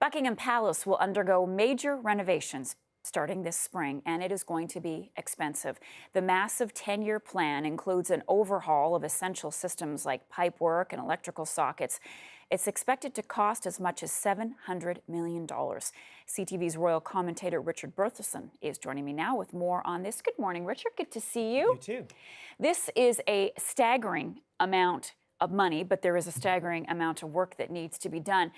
Buckingham Palace will undergo major renovations starting this spring, and it is going to be expensive. The massive 10-year plan includes an overhaul of essential systems like pipework and electrical sockets. It's expected to cost as much as $700 million. CTV's royal commentator Richard Berthelsen is joining me now with more on this. Good morning, Richard. Good to see you. You too. This is a staggering amount of money, but there is a staggering amount of work that needs to be done.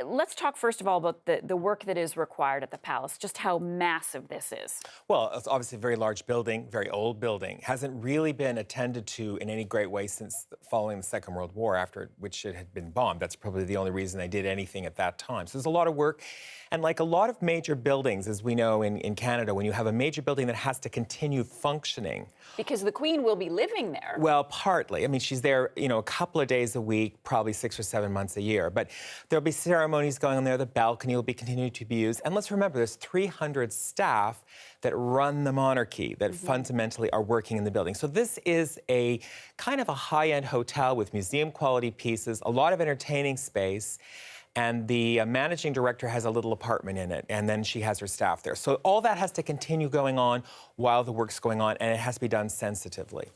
Let's talk first of all about the work that is required at the palace, just how massive this is. Well, it's obviously a very large building, very old building. Hasn't really been attended to in any great way since following the Second World War, after which it had been bombed. That's probably the only reason they did anything at that time. So there's a lot of work. And like a lot of major buildings, as we know in Canada, when you have a major building that has to continue functioning. Because the Queen will be living there. Well, partly. I mean, she's there, a couple of days a week, probably 6 or 7 months a year. But there'll be ceremonies going on there. The balcony will be continuing to be used. And let's remember, there's 300 staff that run the monarchy that fundamentally are working in the building. So this is a kind of a high-end hotel with museum-quality pieces, a lot of entertaining space. And the managing director has a little apartment in it, and then she has her staff there. So all that has to continue going on while the work's going on, and it has to be done sensitively.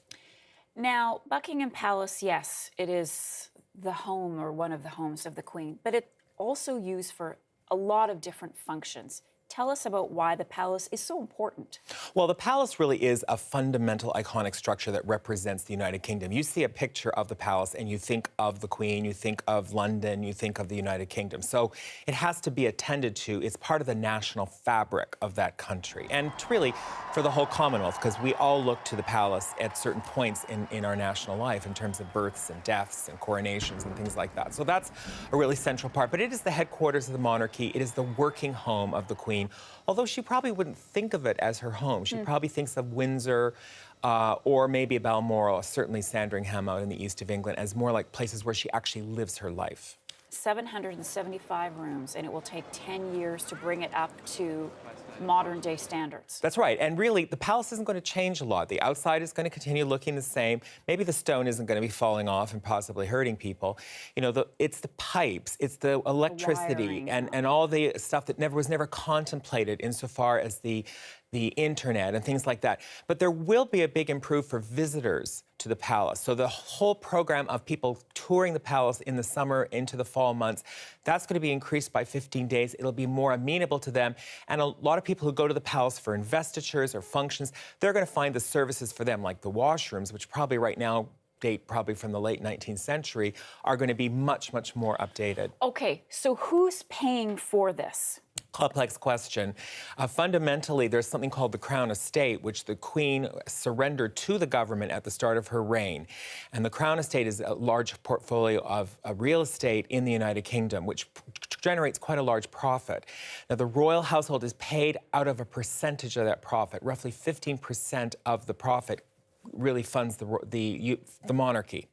Now, Buckingham Palace, yes, it is the home or one of the homes of the Queen, but it's also used for a lot of different functions. Tell us about why the palace is so important. Well, the palace really is a fundamental, iconic structure that represents the United Kingdom. You see a picture of the palace and you think of the Queen, you think of London, you think of the United Kingdom. So it has to be attended to. It's part of the national fabric of that country. And really, for the whole Commonwealth, because we all look to the palace at certain points in our national life in terms of births and deaths and coronations and things like that. So that's a really central part. But it is the headquarters of the monarchy. It is the working home of the Queen. Although she probably wouldn't think of it as her home. She probably thinks of Windsor or maybe Balmoral, certainly Sandringham out in the east of England, as more like places where she actually lives her life. 775 rooms, and it will take 10 years to bring it up to modern-day standards. That's right. And really, the palace isn't going to change a lot. The outside is going to continue looking the same. Maybe the stone isn't going to be falling off and possibly hurting people. It's the pipes, it's the electricity, and all the stuff that was never contemplated insofar as the internet and things like that. But there will be a big improve for visitors to the palace. So the whole program of people touring the palace in the summer into the fall months, that's going to be increased by 15 days. It'll be more amenable to them. And a lot of people who go to the palace for investitures or functions, they're going to find the services for them, like the washrooms, which probably right now date probably from the late 19th century, are going to be much, much more updated. Okay, so who's paying for this? Complex question. Fundamentally, there's something called the Crown Estate, which the Queen surrendered to the government at the start of her reign. And the Crown Estate is a large portfolio of real estate in the United Kingdom, which generates quite a large profit. Now, the royal household is paid out of a percentage of that profit. Roughly 15% of the profit really funds the monarchy.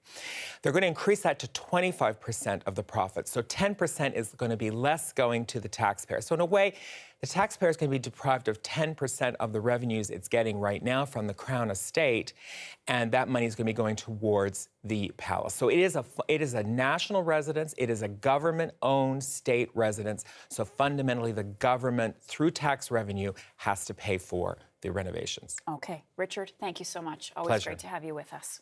They're going to increase that to 25% of the profit. So 10% is going to be less going to the taxpayer. So in a way, the taxpayer is going to be deprived of 10% of the revenues it's getting right now from the Crown Estate, and that money is going to be going towards the palace. So it is a national residence. It is a government-owned state residence. So fundamentally, the government, through tax revenue, has to pay for the renovations. Okay. Richard, thank you so much. Always Pleasure. great to have you with us.